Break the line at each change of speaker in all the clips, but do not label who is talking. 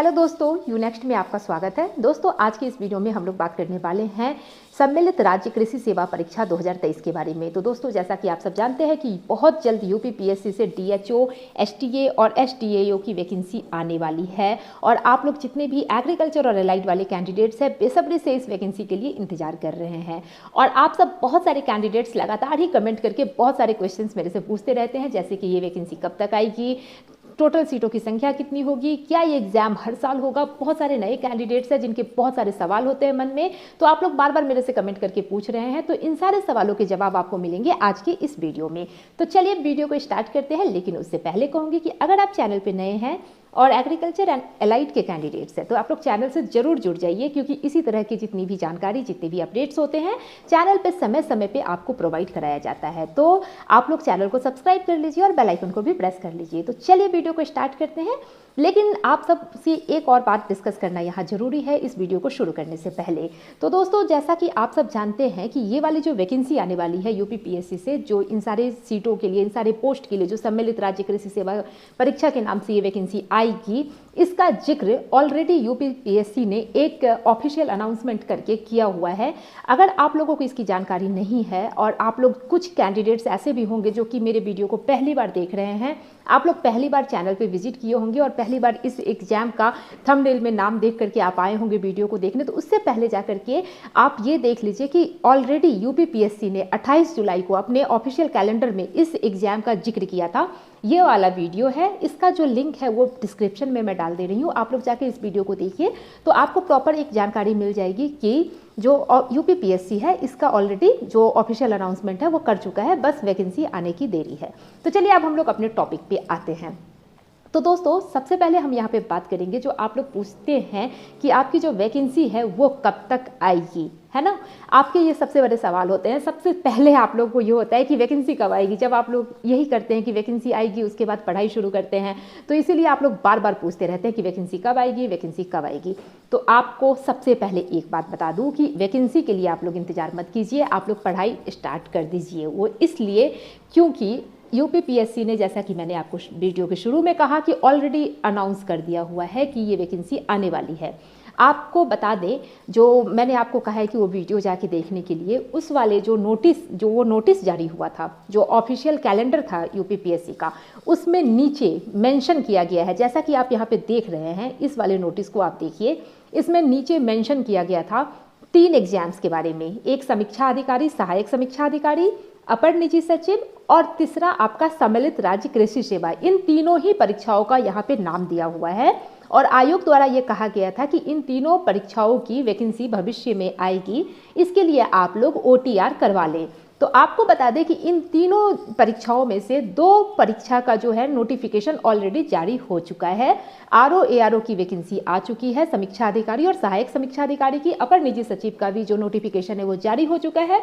Hello दोस्तों, you next में आपका स्वागत है। दोस्तों, आज की इस वीडियो में हम लोग बात करने वाले हैं सम्मिलित राज्य कृषि सेवा परीक्षा 2023 के बारे में। तो दोस्तों, जैसा कि आप सब जानते हैं कि बहुत जल्द यूपीपीएससी से डीएचओ, एसटीए और एसटीएओ की वैकेंसी आने वाली है और आप लोग जितने भी एग्रीकल्चर और एलाइड वाले कैंडिडेट्स हैं बेसब्री से इस वैकेंसी के लिए इंतजार कर रहे हैं। और आप सब बहुत सारे कैंडिडेट्स लगातार ही कमेंट करके बहुत सारे क्वेश्चंस मेरे से पूछते रहते हैं, जैसे कि ये वैकेंसी कब तक आएगी, टोटल सीटों की संख्या कितनी होगी, क्या ये एग्जाम हर साल होगा। बहुत सारे नए कैंडिडेट्स हैं जिनके बहुत सारे सवाल होते हैं मन में, तो आप लोग बार बार मेरे से कमेंट करके पूछ रहे हैं। तो इन सारे सवालों के जवाब आपको मिलेंगे आज की इस वीडियो में। तो चलिए वीडियो को स्टार्ट करते हैं, लेकिन उससे पहले कहूँगी कि अगर आप चैनल पर नए हैं और एग्रीकल्चर एंड एलाइड के कैंडिडेट्स हैं तो आप लोग चैनल से जरूर जुड़ जाइए, क्योंकि इसी तरह की जितनी भी जानकारी, जितने भी अपडेट्स होते हैं चैनल पे समय समय पे आपको प्रोवाइड कराया जाता है। तो आप लोग चैनल को सब्सक्राइब कर लीजिए और बेल आइकन को भी प्रेस कर लीजिए। तो चलिए वीडियो को स्टार्ट करते हैं, लेकिन आप सबसे एक और बात डिस्कस करना यहाँ जरूरी है इस वीडियो को शुरू करने से पहले। तो दोस्तों, जैसा कि आप सब जानते हैं कि ये वाली जो वैकेंसी आने वाली है यूपीपीएससी से, जो इन सारे सीटों के लिए, इन सारे पोस्ट के लिए जो सम्मिलित राज्य कृषि सेवा परीक्षा के नाम से ये वैकेंसी आएगी, इसका जिक्र ऑलरेडी यूपीपीएससी ने एक ऑफिशियल अनाउंसमेंट करके किया हुआ है। अगर आप लोगों को इसकी जानकारी नहीं है और आप लोग, कुछ कैंडिडेट्स ऐसे भी होंगे जो कि मेरे वीडियो को पहली बार देख रहे हैं, आप लोग पहली बार चैनल पे विजिट किए होंगे और पहली बार इस एग्जाम का थंबनेल में नाम देख करके आप आए होंगे वीडियो को देखने, तो उससे पहले जा करके आप ये देख लीजिए कि ऑलरेडी यूपीपीएससी ने 28 जुलाई को अपने ऑफिशियल कैलेंडर में इस एग्जाम का जिक्र किया था। ये वाला वीडियो है, इसका जो लिंक है वो डिस्क्रिप्शन में मैं डाल दे रही हूँ, आप लोग जाके इस वीडियो को देखिए तो आपको प्रॉपर एक जानकारी मिल जाएगी कि जो यूपीपीएससी है इसका ऑलरेडी जो ऑफिशियल अनाउंसमेंट है वो कर चुका है, बस वैकेंसी आने की देरी है। तो चलिए अब हम लोग अपने टॉपिक पे आते हैं। तो दोस्तों, सबसे पहले हम यहाँ पे बात करेंगे, जो आप लोग पूछते हैं कि आपकी जो वैकेंसी है वो कब तक आएगी, है ना। आपके ये सबसे बड़े सवाल होते हैं। सबसे पहले आप लोग को ये होता है कि वैकेंसी कब आएगी। जब आप लोग यही करते हैं कि वैकेंसी आएगी उसके बाद पढ़ाई शुरू करते हैं, तो इसीलिए आप लोग बार बार पूछते रहते हैं कि वैकेंसी कब आएगी, वैकेंसी कब आएगी। तो आपको सबसे पहले एक बात बता दूं कि वैकेंसी के लिए आप लोग इंतजार मत कीजिए, आप लोग पढ़ाई स्टार्ट कर दीजिए। वो इसलिए क्योंकि यूपीपीएससी ने, जैसा कि मैंने आपको वीडियो के शुरू में कहा, कि ऑलरेडी अनाउंस कर दिया हुआ है कि ये वैकेंसी आने वाली है। आपको बता दें, जो मैंने आपको कहा है कि वो वीडियो जाके देखने के लिए, उस वाले जो नोटिस जारी हुआ था, जो ऑफिशियल कैलेंडर था यूपीपीएससी का, उसमें नीचे मेंशन किया गया है, जैसा कि आप यहाँ पे देख रहे हैं। इस वाले नोटिस को आप देखिए, इसमें नीचे मेंशन किया गया था 3 एग्जाम्स के बारे में। एक समीक्षा अधिकारी, सहायक समीक्षा अधिकारी, अपर निजी सचिव, और तीसरा आपका सम्मिलित राज्य कृषि सेवा। इन तीनों ही परीक्षाओं का यहाँ पे नाम दिया हुआ है और आयोग द्वारा ये कहा गया था कि इन तीनों परीक्षाओं की वैकेंसी भविष्य में आएगी, इसके लिए आप लोग ओटीआर करवा लें। तो आपको बता दें कि इन तीनों परीक्षाओं में से 2 परीक्षा का जो है नोटिफिकेशन ऑलरेडी जारी हो चुका है। आरओ एआरओ की वैकेंसी आ चुकी है, समीक्षा अधिकारी और सहायक समीक्षा अधिकारी की, अपर निजी सचिव का भी जो नोटिफिकेशन है वो जारी हो चुका है।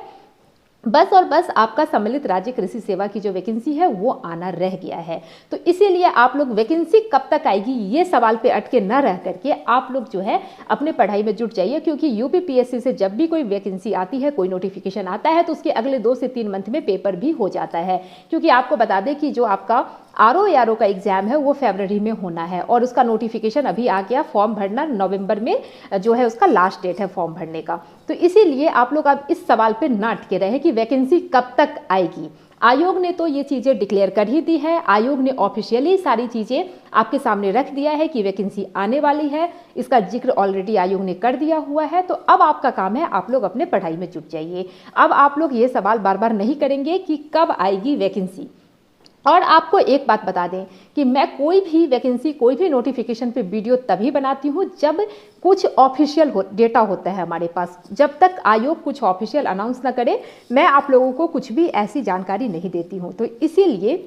बस और बस आपका सम्मिलित राज्य कृषि सेवा की जो वैकेंसी है वो आना रह गया है। तो इसीलिए आप लोग वैकेंसी कब तक आएगी ये सवाल पे अटके न रह करके आप लोग जो है अपने पढ़ाई में जुट जाइए, क्योंकि यूपीपीएससी से जब भी कोई वैकेंसी आती है, कोई नोटिफिकेशन आता है, तो उसके अगले 2 से 3 मंथ में पेपर भी हो जाता है। क्योंकि आपको बता दें कि जो आपका आरओ एआरओ का एग्जाम है वो फरवरी में होना है और उसका नोटिफिकेशन अभी आ गया। फॉर्म भरना नवंबर में जो है उसका लास्ट डेट है फॉर्म भरने का। तो इसीलिए आप लोग अब इस सवाल पे ना अटके रहे कि वैकेंसी कब तक आएगी। आयोग ने तो ये चीजें डिक्लेयर कर ही दी है, आयोग ने ऑफिशियली सारी चीजें आपके सामने रख दिया है कि वैकेंसी आने वाली है, इसका जिक्र ऑलरेडी आयोग ने कर दिया हुआ है। तो अब आपका काम है, आप लोग अपने पढ़ाई में जुट जाइए। अब आप लोग ये सवाल बार बार नहीं करेंगे कि कब आएगी वैकेंसी। और आपको एक बात बता दें कि मैं कोई भी वैकेंसी, कोई भी नोटिफिकेशन पे वीडियो तभी बनाती हूँ जब कुछ ऑफिशियल डेटा होता है हमारे पास। जब तक आयोग कुछ ऑफिशियल अनाउंस ना करे, मैं आप लोगों को कुछ भी ऐसी जानकारी नहीं देती हूँ। तो इसीलिए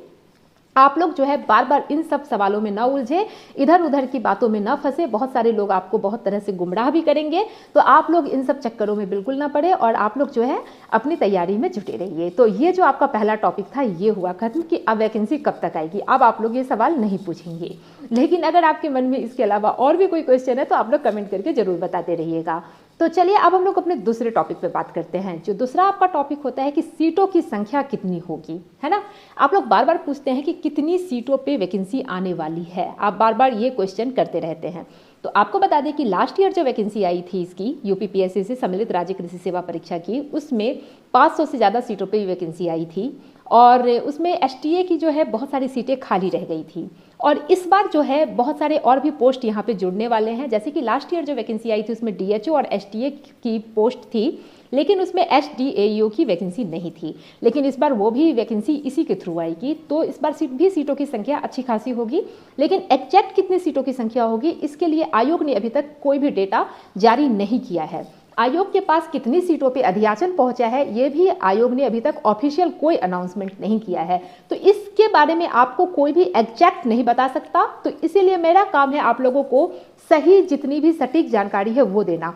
आप लोग जो है बार बार इन सब सवालों में ना उलझे, इधर उधर की बातों में ना फंसे। बहुत सारे लोग आपको बहुत तरह से गुमराह भी करेंगे, तो आप लोग इन सब चक्करों में बिल्कुल ना पड़े और आप लोग जो है अपनी तैयारी में जुटे रहिए। तो ये जो आपका पहला टॉपिक था ये हुआ खत्म कि अब वैकेंसी कब तक आएगी। अब आप लोग ये सवाल नहीं पूछेंगे, लेकिन अगर आपके मन में इसके अलावा और भी कोई क्वेश्चन है तो आप लोग कमेंट करके जरूर बताते रहिएगा। तो चलिए अब हम लोग अपने दूसरे टॉपिक पे बात करते हैं। जो दूसरा आपका टॉपिक होता है कि सीटों की संख्या कितनी होगी, है ना। आप लोग बार बार पूछते हैं कि कितनी सीटों पे वैकेंसी आने वाली है, आप बार बार ये क्वेश्चन करते रहते हैं। तो आपको बता दें कि लास्ट ईयर जो वैकेंसी आई थी इसकी यूपीपीएससी से सम्मिलित राज्य कृषि सेवा परीक्षा की, उसमें 500 से ज़्यादा सीटों पे वैकेंसी आई थी और उसमें एसटीए की जो है बहुत सारी सीटें खाली रह गई थी। और इस बार जो है बहुत सारे और भी पोस्ट यहाँ पे जुड़ने वाले हैं। जैसे कि लास्ट ईयर जो वैकेंसी आई थी उसमें डीएचओ और एसटीए की पोस्ट थी, लेकिन उसमें एसडीएईओ की वैकेंसी नहीं थी। लेकिन इस बार वो भी वैकेंसी इसी के थ्रू आएगी, तो इस बार सीटों की संख्या अच्छी खासी होगी। लेकिन एग्जैक्ट कितनी सीटों की संख्या होगी इसके लिए आयोग ने अभी तक कोई भी डेटा जारी नहीं किया है। आयोग के पास कितनी सीटों पे अधियाचन पहुंचा है ये भी आयोग ने अभी तक ऑफिशियल कोई अनाउंसमेंट नहीं किया है, तो इसके बारे में आपको कोई भी एग्जैक्ट नहीं बता सकता। तो इसीलिए मेरा काम है आप लोगों को सही जितनी भी सटीक जानकारी है वो देना,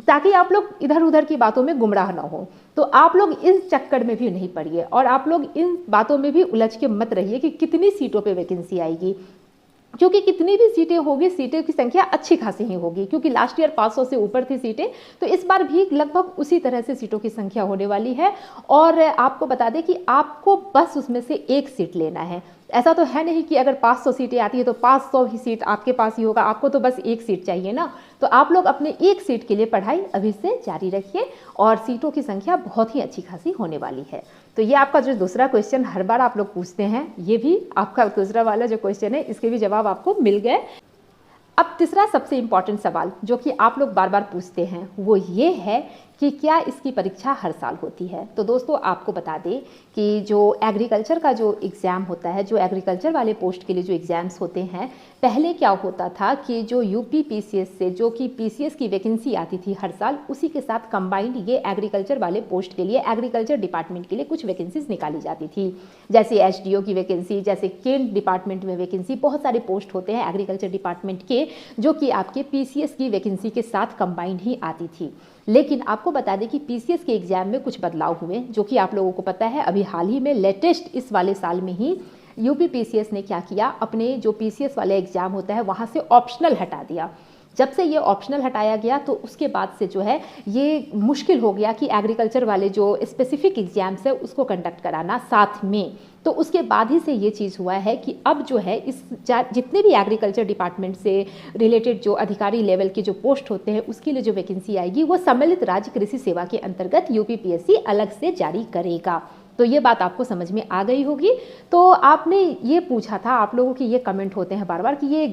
ताकि आप लोग इधर उधर की बातों में गुमराह ना हो। तो आप लोग इस चक्कर में भी नहीं पड़िए और आप लोग इन बातों में भी उलझ के मत रहिए कि कितनी सीटों पे वैकेंसी आएगी, क्योंकि कितनी भी सीटें होगी सीटों की संख्या अच्छी खासी ही होगी। क्योंकि लास्ट ईयर 500 से ऊपर थी सीटें, तो इस बार भी लगभग उसी तरह से सीटों की संख्या होने वाली है। और आपको बता दें कि आपको बस उसमें से एक सीट लेना है। ऐसा तो है नहीं कि अगर 500 सीटें आती है तो 500 ही सीट आपके पास ही होगा, आपको तो बस एक सीट चाहिए ना। तो आप लोग अपने एक सीट के लिए पढ़ाई अभी से जारी रखिए और सीटों की संख्या बहुत ही अच्छी खासी होने वाली है। तो ये आपका जो दूसरा क्वेश्चन हर बार आप लोग पूछते हैं, ये भी आपका दूसरा वाला जो क्वेश्चन है इसके भी जवाब आपको मिल गए। अब तीसरा सबसे इम्पॉर्टेंट सवाल जो कि आप लोग बार बार पूछते हैं वो ये है कि क्या इसकी परीक्षा हर साल होती है। तो दोस्तों आपको बता दें कि जो एग्रीकल्चर का जो एग्ज़ाम होता है, जो एग्रीकल्चर वाले पोस्ट के लिए जो एग्ज़ाम्स होते हैं, पहले क्या होता था कि जो यूपी पीसीएस से जो कि पीसीएस की वैकेंसी आती थी हर साल, उसी के साथ कंबाइंड ये एग्रीकल्चर वाले पोस्ट के लिए, एग्रीकल्चर डिपार्टमेंट के लिए कुछ वैकेंसीज निकाली जाती थी। जैसे एसडीओ की वैकेंसी, जैसे केल डिपार्टमेंट में वैकेंसी, बहुत सारे पोस्ट होते हैं एग्रीकल्चर डिपार्टमेंट के जो कि आपके पीसीएस की वैकेंसी के साथ कंबाइंड ही आती थी। लेकिन आपको बता दें कि पीसीएस के एग्जाम में कुछ बदलाव हुए, जो कि आप लोगों को पता है। अभी हाल ही में लेटेस्ट इस वाले साल में ही यूपी पीसीएस ने क्या किया, अपने जो पीसीएस वाले एग्जाम होता है वहाँ से ऑप्शनल हटा दिया। जब से ये ऑप्शनल हटाया गया तो उसके बाद से जो है ये मुश्किल हो गया कि एग्रीकल्चर वाले जो स्पेसिफिक एग्जाम्स है उसको कंडक्ट कराना साथ में। तो उसके बाद ही से ये चीज़ हुआ है कि अब जो है इस जितने भी एग्रीकल्चर डिपार्टमेंट से रिलेटेड जो अधिकारी लेवल के जो पोस्ट होते हैं उसके लिए जो वैकेंसी आएगी वो सम्मिलित राज्य कृषि सेवा के अंतर्गत यूपीपीएससी अलग से जारी करेगा। तो ये बात आपको समझ में आ गई होगी। तो आपने ये पूछा था, आप लोगों के ये कमेंट होते हैं बार बार कि ये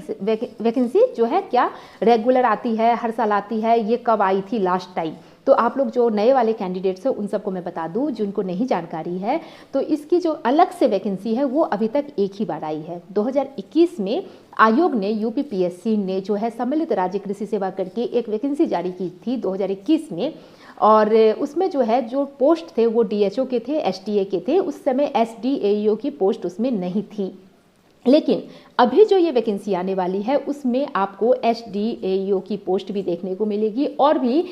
वैकेंसी जो है क्या रेगुलर आती है, हर साल आती है, ये कब आई थी लास्ट टाइम। तो आप लोग जो नए वाले कैंडिडेट्स हैं उन सबको मैं बता दूं जिनको नहीं जानकारी है, तो इसकी जो अलग से वैकेंसी है वो अभी तक एक ही बार आई है। 2021 में आयोग ने यूपीपीएससी ने जो है सम्मिलित राज्य कृषि सेवा करके एक वैकेंसी जारी की थी 2021 में, और उसमें जो है जो पोस्ट थे वो डीएचओ के थे, एसटीए के थे। उस समय एसडीएईओ की पोस्ट उसमें नहीं थी। लेकिन अभी जो ये वैकेंसी आने वाली है उसमें आपको एसडीएईओ की पोस्ट भी देखने को मिलेगी और भी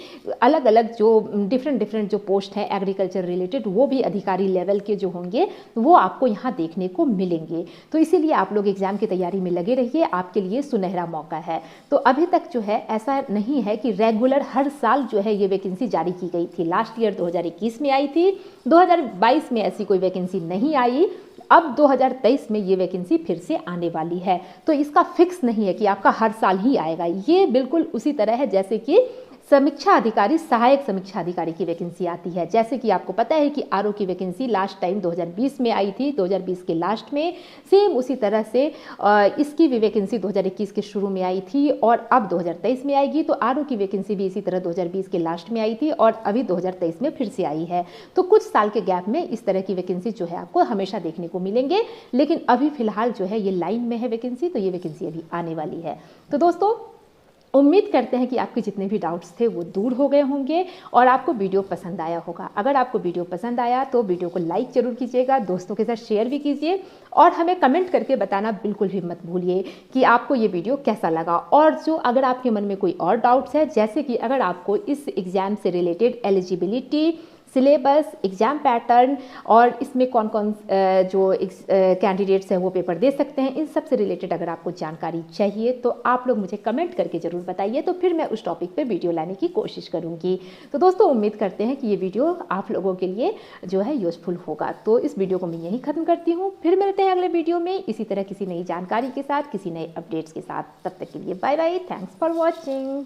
अलग अलग जो डिफरेंट जो पोस्ट हैं एग्रीकल्चर रिलेटेड वो भी अधिकारी लेवल के जो होंगे वो आपको यहाँ देखने को मिलेंगे। तो इसीलिए आप लोग एग्जाम की तैयारी में लगे रहिए, आपके लिए सुनहरा मौका है। तो अभी तक जो है ऐसा नहीं है कि रेगुलर हर साल जो है ये वैकेंसी जारी की गई थी। लास्ट ईयर 2021 में आई थी, 2022 में ऐसी कोई वैकेंसी नहीं आई। अब 2023 में ये वैकेंसी फिर से आने वाली है। तो इसका फिक्स नहीं है कि आपका हर साल ही आएगा। ये बिल्कुल उसी तरह है जैसे कि समीक्षा अधिकारी, सहायक समीक्षा अधिकारी की वैकेंसी आती है। जैसे कि आपको पता है कि आरओ की वैकेंसी लास्ट टाइम 2020 में आई थी, 2020 के लास्ट में। सेम उसी तरह से इसकी भी वैकेंसी 2021 के शुरू में आई थी और अब 2023 में आएगी। तो आरओ की वैकेंसी भी इसी तरह 2020 के लास्ट में आई थी और अभी 2023 में फिर से आई है। तो कुछ साल के गैप में इस तरह की वैकेंसी जो है आपको हमेशा देखने को मिलेंगे। लेकिन अभी फिलहाल जो है ये लाइन में है वैकेंसी, तो ये वैकेंसी अभी आने वाली है। तो दोस्तों उम्मीद करते हैं कि आपके जितने भी डाउट्स थे वो दूर हो गए होंगे और आपको वीडियो पसंद आया होगा। अगर आपको वीडियो पसंद आया तो वीडियो को लाइक जरूर कीजिएगा, दोस्तों के साथ शेयर भी कीजिए और हमें कमेंट करके बताना बिल्कुल भी मत भूलिए कि आपको ये वीडियो कैसा लगा। और जो अगर आपके मन में कोई और डाउट्स है, जैसे कि अगर आपको इस एग्ज़ाम से related eligibility syllabus, exam pattern और इसमें कौन कौन जो कैंडिडेट्स हैं वो पेपर दे सकते हैं, इन सब से रिलेटेड अगर आपको जानकारी चाहिए तो आप लोग मुझे कमेंट करके ज़रूर बताइए, तो फिर मैं उस टॉपिक पे वीडियो लाने की कोशिश करूँगी। तो दोस्तों उम्मीद करते हैं कि ये वीडियो आप लोगों के लिए जो है यूज़फुल होगा। तो इस वीडियो को मैं यहीं ख़त्म करती हूँ, फिर मिलते हैं अगले वीडियो में इसी तरह किसी नई जानकारी के साथ, किसी नए अपडेट्स के साथ। तब तक के लिए bye bye, thanks for watching.